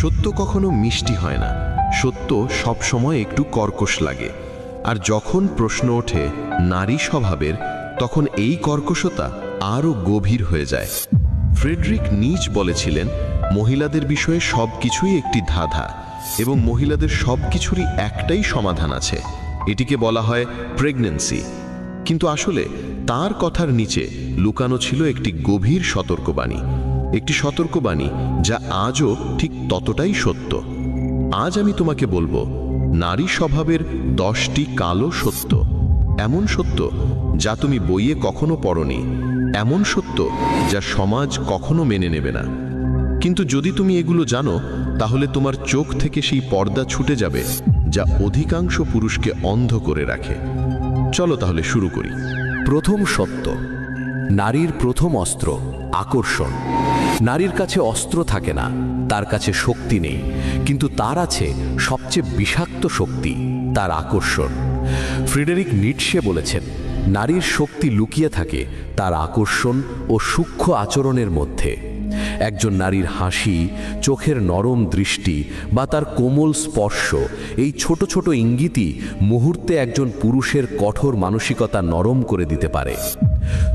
সত্য কখনো মিষ্টি হয় না, সত্য সবসময় একটু কর্কশ লাগে। আর যখন প্রশ্ন ওঠে নারী স্বভাবের, তখন এই কর্কশতা আরও গভীর হয়ে যায়। ফ্রেডরিক নিচ বলেছিলেন, মহিলাদের বিষয়ে সব কিছুই একটি ধাঁধা, এবং মহিলাদের সব কিছুরই একটাই সমাধান আছে, এটিকে বলা হয় প্রেগন্যান্সি। কিন্তু আসলে তার কথার নিচে লুকানো ছিল একটি গভীর সতর্কবাণী, একটি সতর্কবাণী যা আজও ঠিক ততটাই সত্য। আজ আমি তোমাকে বলবো নারী স্বভাবের 10টি কালো সত্য, এমন সত্য যা তুমি বইয়ে কখনো পড়নি, এমন সত্য যা সমাজ কখনো মেনে নেবে না। কিন্তু যদি তুমি এগুলো জানো, তাহলে তোমার চোখ থেকে সেই পর্দা ছুটে যাবে যা অধিকাংশ পুরুষকে অন্ধ করে রাখে। চলো তাহলে শুরু করি। প্রথম সত্য, নারীর প্রথম অস্ত্র আকর্ষণ। নারীর কাছে অস্ত্র থাকে না, তার কাছে শক্তি নেই, কিন্তু তার আছে সবচেয়ে বিষাক্ত শক্তি, তার আকর্ষণ। ফ্রেডেরিক নিটশে বলেছেন, নারীর শক্তি লুকিয়ে থাকে তার আকর্ষণ ও সূক্ষ্ম আচরণের মধ্যে। একজন নারীর হাসি, চোখের নরম দৃষ্টি বা তার কোমল স্পর্শ, এই ছোট ছোট ইঙ্গিতই মুহূর্তে একজন পুরুষের কঠোর মানসিকতা নরম করে দিতে পারে।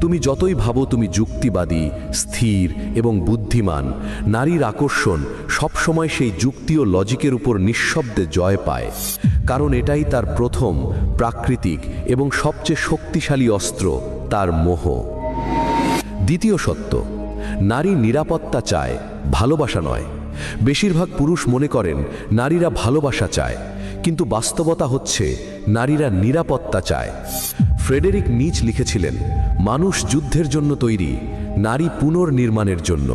তুমি যতই ভাবো তুমি যুক্তিবাদী, স্থির এবং বুদ্ধিমান, নারীর আকর্ষণ সবসময় সেই যুক্তি ও লজিকের উপর নিঃশব্দে জয় পায়, কারণ এটাই তার প্রথম, প্রাকৃতিক এবং সবচেয়ে শক্তিশালী অস্ত্র, তার মোহ। দ্বিতীয় সত্য, নারী নিরাপত্তা চায়, ভালোবাসা নয়। বেশিরভাগ পুরুষ মনে করেন নারীরা ভালোবাসা চায়, কিন্তু বাস্তবতা হচ্ছে নারীরা নিরাপত্তা চায়। ফ্রেডেরিক নিচ লিখেছিলেন, মানুষ যুদ্ধের জন্য তৈরি, নারী পুনর্নির্মাণের জন্য।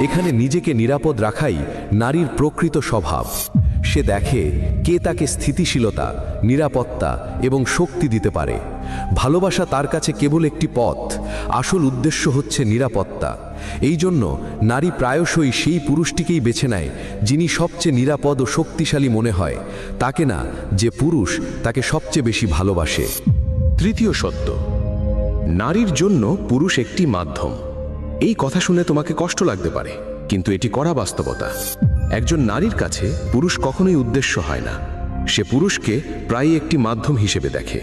এখানে নিজেকে নিরাপদ রাখাই নারীর প্রকৃত স্বভাব। সে দেখে কে তাকে স্থিতিশীলতা, নিরাপত্তা এবং শক্তি দিতে পারে। ভালোবাসা তার কাছে কেবল একটি পথ, আসল উদ্দেশ্য হচ্ছে নিরাপত্তা। এই জন্য নারী প্রায়শই সেই পুরুষটিকেই বেছে নেয় যিনি সবচেয়ে নিরাপদ ও শক্তিশালী মনে হয়, তাকে না যে পুরুষ তাকে সবচেয়ে বেশি ভালোবাসে। তৃতীয় সত্য, নারীর জন্য পুরুষ একটি মাধ্যম। এই কথা শুনে তোমাকে কষ্ট লাগতে পারে, কিন্তু এটি কড়া বাস্তবতা। একজন নারীর কাছে পুরুষ কখনোই উদ্দেশ্য হয় না। সে পুরুষকে প্রায়ই একটি মাধ্যম হিসেবে দেখে,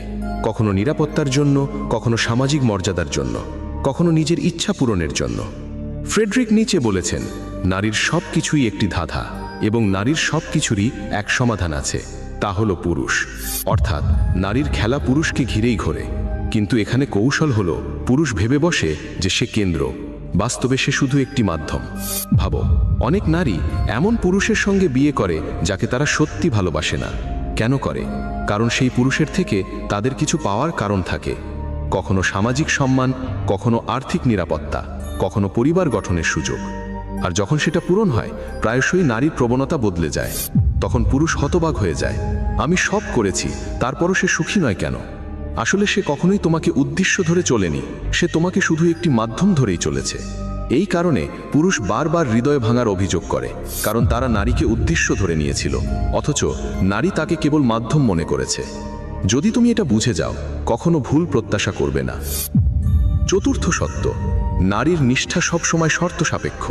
কখনো নিরাপত্তার জন্য, কখনো সামাজিক মর্যাদার জন্য, কখনো নিজের ইচ্ছা পূরণের জন্য। ফ্রেডরিক নিচে বলেছেন, নারীর সব কিছুই একটি ধাঁধা, এবং নারীর সব কিছুরই এক সমাধান আছে, তা হলো পুরুষ। অর্থাৎ নারীর খেলা পুরুষকে ঘিরেই ঘোরে, কিন্তু এখানে কৌশল হলো পুরুষ ভেবে বসে যে সে কেন্দ্র, বাস্তবে সে শুধু একটি মাধ্যম। ভাবো, অনেক নারী এমন পুরুষের সঙ্গে বিয়ে করে যাকে তারা সত্যি ভালোবাসে না। কেন করে? কারণ সেই পুরুষের থেকে তাদের কিছু পাওয়ার কারণ থাকে, কখনো সামাজিক সম্মান, কখনো আর্থিক নিরাপত্তা, কখনো পরিবার গঠনের সুযোগ। আর যখন সেটা পূরণ হয়, প্রায়শই নারীর প্রবণতা বদলে যায়। তখন পুরুষ হতবাক হয়ে যায়, আমি সব করেছি, তারপরও সে সুখী নয় কেন? আসলে সে কখনোই তোমাকে উদ্দেশ্য ধরে চলেনি, সে তোমাকে শুধু একটি মাধ্যম ধরেই চলেছে। এই কারণে পুরুষ বারবার হৃদয় ভাঙার অভিযোগ করে, কারণ তারা নারীকে উদ্দেশ্য ধরে নিয়েছিল, অথচ নারী তাকে কেবল মাধ্যম মনে করেছে। যদি তুমি এটা বুঝে যাও, কখনো ভুল প্রত্যাশা করবে না। চতুর্থ সত্য, নারীর নিষ্ঠা সবসময় শর্ত সাপেক্ষ।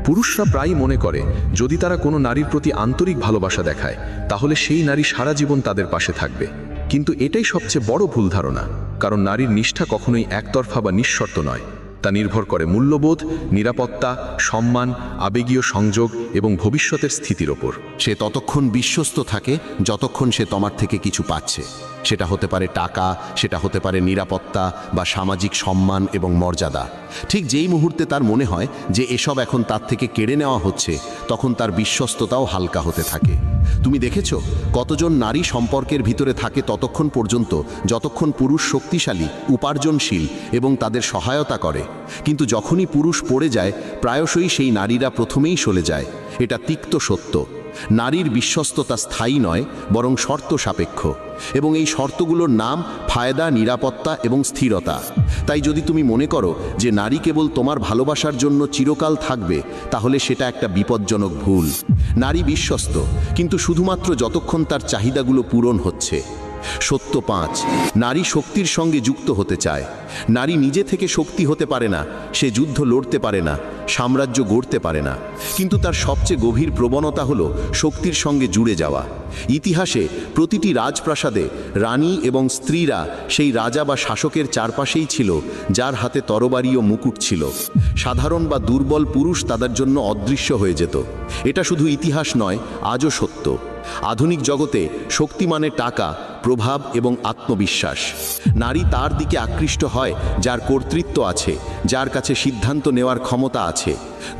পুরুষরা প্রায়ই মনে করে যদি তারা কোনো নারীর প্রতি আন্তরিক ভালোবাসা দেখায়, তাহলে সেই নারী সারা জীবন তাদের পাশে থাকবে। কিন্তু এটাই সবচেয়ে বড় ভুল ধারণা, কারণ নারীর নিষ্ঠা কখনোই একতরফা বা নিঃশর্ত নয়। তা নির্ভর করে মূল্যবোধ, নিরাপত্তা, সম্মান, আবেগীয় সংযোগ এবং ভবিষ্যতের স্থিতির ওপর। সে ততক্ষণ বিশ্বস্ত থাকে যতক্ষণ সে তোমার থেকে কিছু পাচ্ছে। সেটা হতে পারে টাকা, সেটা হতে পারে নিরাপত্তা বা সামাজিক সম্মান এবং মর্যাদা। ঠিক যেই মুহূর্তে তার মনে হয় যে এসব এখন তার থেকে কেড়ে নেওয়া হচ্ছে, তখন তার বিশ্বস্ততাও হালকা হতে থাকে। তুমি দেখেছো কতজন নারী সম্পর্কের ভিতরে থাকে ততক্ষণ পর্যন্ত যতক্ষণ পুরুষ শক্তিশালী, উপার্জনশীল এবং তাদের সহায়তা করে। কিন্তু যখনই পুরুষ পড়ে যায়, প্রায়শই সেই নারীরা প্রথমেই সরে যায়। এটা তিক্ত সত্য। নারীর বিশ্বস্ততা স্থায়ী নয়, বরং শর্ত সাপেক্ষ, এবং এই শর্তগুলোর নাম ফায়দা, নিরাপত্তা এবং স্থিরতা। তাই যদি তুমি মনে করো যে নারী কেবল তোমার ভালোবাসার জন্য চিরকাল থাকবে, তাহলে সেটা একটা বিপজ্জনক ভুল। নারী বিশ্বস্ত, কিন্তু শুধুমাত্র যতক্ষণ তার চাহিদাগুলো পূরণ হচ্ছে। সত্য 5, নারী শক্তির সঙ্গে যুক্ত হতে চায়। নারী নিজে থেকে শক্তি হতে পারে না, সে যুদ্ধ লড়তে পারে না, সাম্রাজ্য গড়তে পারে না, কিন্তু তার সবচেয়ে গভীর প্রবণতা হলো শক্তির সঙ্গে জুড়ে যাওয়া। ইতিহাসে প্রতিটি রাজপ্রাসাদে রানী এবং স্ত্রীরা সেই রাজা বা শাসকের চারপাশেই ছিল, যার হাতে তরবারি ও মুকুট ছিল। সাধারণ বা দুর্বল পুরুষ তাদের জন্য অদৃশ্য হয়ে যেত। এটা শুধু ইতিহাস নয়, আজও সত্য। আধুনিক জগতে শক্তি মানে টাকা, প্রভাব এবং আত্মবিশ্বাস। নারী তার দিকে আকৃষ্ট হয় যার কর্তৃত্ব আছে, যার কাছে সিদ্ধান্ত নেওয়ার ক্ষমতা আছে।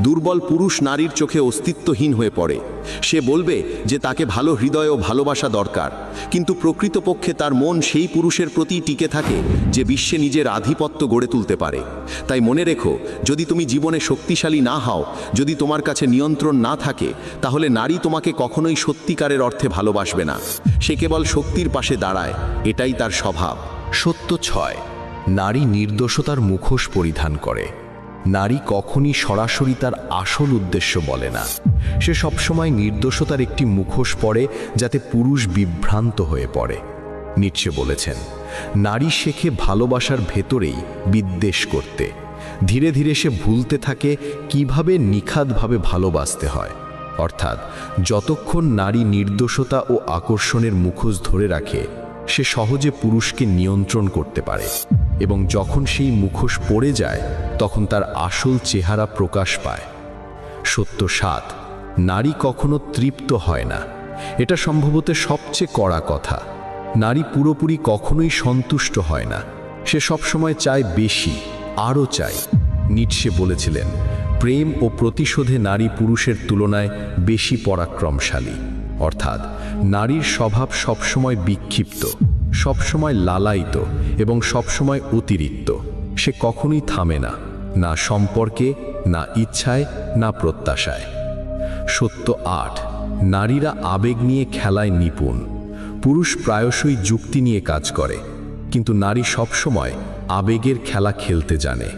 দুর্বল পুরুষ নারীর চোখে অস্তিত্বহীন হয়ে পড়ে। সে বলবে যে তাকে ভালো হৃদয় ও ভালোবাসা দরকার, কিন্তু প্রকৃতপক্ষে তার মন সেই পুরুষের প্রতি টিকে থাকে যে বিশ্বে নিজের আধিপত্য গড়ে তুলতে পারে। তাই মনে রেখো, যদি তুমি জীবনে শক্তিশালী না হও, যদি তোমার কাছে নিয়ন্ত্রণ না থাকে, তাহলে নারী তোমাকে কখনোই সত্যিকারের অর্থে ভালোবাসবে না। সে কেবল শক্তির পাশে দাঁড়ায়, এটাই তার স্বভাব। সত্য 6, নারী নির্দোষতার মুখোশ পরিধান করে। নারী কখনই সরাসরি তার আসল উদ্দেশ্য বলে না। সে সবসময় নির্দোষতার একটি মুখোশ পরে যাতে পুরুষ বিভ্রান্ত হয়ে পড়ে। নিটশে বলেছেন, নারী শেখে ভালোবাসার ভেতরেই বিদ্বেষ করতে। ধীরে ধীরে সে ভুলতে থাকে কিভাবে নিখাতভাবে ভালোবাসতে হয়। অর্থাৎ যতক্ষণ নারী নির্দোষতা ও আকর্ষণের মুখোশ ধরে রাখে, সে সহজে পুরুষকে নিয়ন্ত্রণ করতে পারে, এবং যখন সেই মুখোশ পড়ে যায় তখন তার আসল চেহারা প্রকাশ পায়। সত্য 7, নারী কখনো তৃপ্ত হয় না। এটা সম্ভবত সবচেয়ে কড়া কথা। নারী পুরোপুরি কখনোই সন্তুষ্ট হয় না। সে সবসময় চায় বেশি, আরও চায়। নিটশে বলেছিলেন, প্রেম ও প্রতিশোধে নারী পুরুষের তুলনায় বেশি পরাক্রমশালী। অর্থাৎ নারীর স্বভাব সবসময় বিক্ষিপ্ত, সবসময় লালায়িত এবং সবসময় অতিরিক্ত। সে কখনোই থামে না, না সম্পর্কে, না ইচ্ছায়, না প্রত্যাশায়। সত্য 8, নারীরা আবেগ নিয়ে খেলায় নিপুণ। পুরুষ প্রায়শই যুক্তি নিয়ে কাজ করে, কিন্তু নারী সবসময় আবেগের খেলা খেলতে জানে।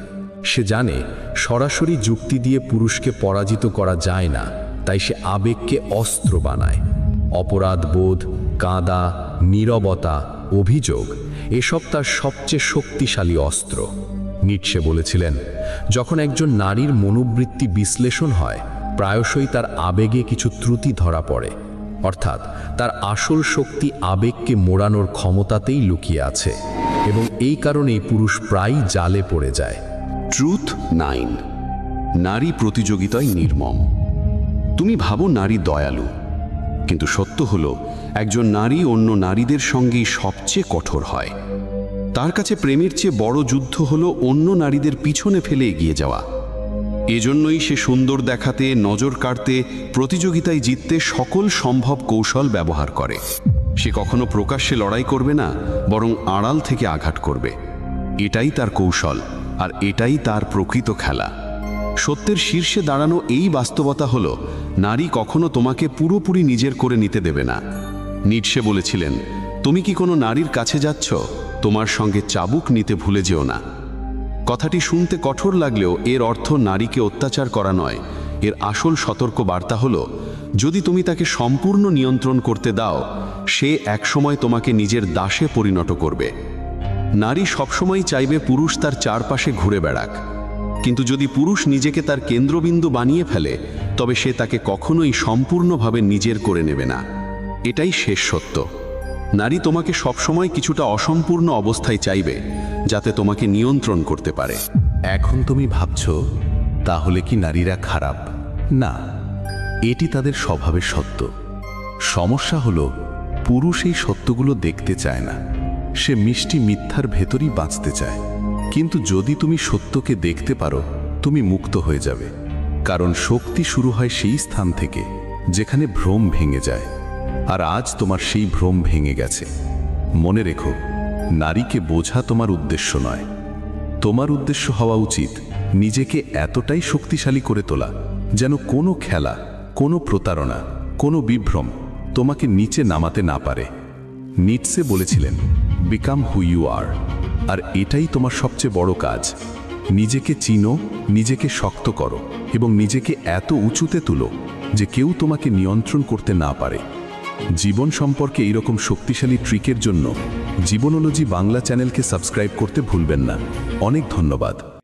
সে জানে সরাসরি যুক্তি দিয়ে পুরুষকে পরাজিত করা যায় না, তাই সে আবেগকে অস্ত্র বানায়। অপরাধবোধ, কাঁদা, নীরবতা, অভিযোগ এসব তার সবচেয়ে শক্তিশালী অস্ত্র। নিটশে বলেছিলেন, যখন একজন নারীর মনোবৃত্তি বিশ্লেষণ হয়, প্রায়শই তার আবেগে কিছু ত্রুটি ধরা পড়ে। অর্থাৎ তার আসল শক্তি আবেগকে মোড়ানোর ক্ষমতাতেই লুকিয়ে আছে, এবং এই কারণেই পুরুষ প্রায়ই জালে পড়ে যায়। ট্রুথ 9, নারী প্রতিযোগিতায় নির্মম। তুমি ভাবো নারী দয়ালু, কিন্তু সত্য হলো একজন নারী অন্য নারীদের সঙ্গেই সবচেয়ে কঠোর হয়। তার কাছে প্রেমের চেয়ে বড় যুদ্ধ হলো অন্য নারীদের পিছনে ফেলে এগিয়ে যাওয়া। এজন্যই সে সুন্দর দেখাতে, নজর কাড়তে, প্রতিযোগিতায় জিততে সকল সম্ভব কৌশল ব্যবহার করে। সে কখনো প্রকাশ্যে লড়াই করবে না, বরং আড়াল থেকে আঘাত করবে। এটাই তার কৌশল, আর এটাই তার প্রকৃত খেলা। সত্যের শীর্ষে দাঁড়ানো এই বাস্তবতা হলো, নারী কখনো তোমাকে পুরোপুরি নিজের করে নিতে দেবে না। নিটশে বলেছিলেন, তুমি কি কোনো নারীর কাছে যাচ্ছ, তোমার সঙ্গে চাবুক নিতে ভুলে যেও না। কথাটি শুনতে কঠোর লাগলেও এর অর্থ নারীকে অত্যাচার করা নয়। এর আসল সতর্ক বার্তা হলো, যদি তুমি তাকে সম্পূর্ণ নিয়ন্ত্রণ করতে দাও, সে একসময় তোমাকে নিজের দাসে পরিণত করবে। নারী সবসময় চাইবে পুরুষ তার চারপাশে ঘুরে বেড়াক, কিন্তু যদি পুরুষ নিজেকে তার কেন্দ্রবিন্দু বানিয়ে ফেলে, তবে সে তাকে কখনোই সম্পূর্ণভাবে নিজের করে নেবে না। এটাই শেষ সত্য। নারী তোমাকে সবসময় কিছুটা অসম্পূর্ণ অবস্থায় চাইবে, যাতে তোমাকে নিয়ন্ত্রণ করতে পারে। এখন তুমি ভাবছো, তাহলে কি নারীরা খারাপ? না, এটি তাদের স্বভাবের সত্য। সমস্যা হলো, পুরুষ এই সত্যগুলো দেখতে চায় না। সে মিষ্টি মিথ্যার ভেতরই বাঁচতে চায়। কিন্তু যদি তুমি সত্যকে দেখতে পারো, তুমি মুক্ত হয়ে যাবে। কারণ শক্তি শুরু হয় সেই স্থান থেকে যেখানে ভ্রম ভেঙে যায়। আর আজ তোমার সেই ভ্রম ভেঙে গেছে। মনে রেখো, নারীকে বোঝা তোমার উদ্দেশ্য নয়। তোমার উদ্দেশ্য হওয়া উচিত নিজেকে এতটাই শক্তিশালী করে তোলা যেন কোনো খেলা, কোনো প্রতারণা, কোনো বিভ্রম তোমাকে নিচে নামাতে না পারে। নিটশে বলেছিলেন, বিকাম হু ইউ আর। আর এটাই তোমার সবচেয়ে বড় কাজ। নিজেকে চিনো, নিজেকে শক্ত করো, এবং নিজেকে এত উঁচুতে তুলো যে কেউ তোমাকে নিয়ন্ত্রণ করতে না পারে। জীবন সম্পর্কে এইরকম শক্তিশালী ট্রিকের জন্য জীবনোলজি বাংলা চ্যানেলকে সাবস্ক্রাইব করতে ভুলবেন না। অনেক ধন্যবাদ।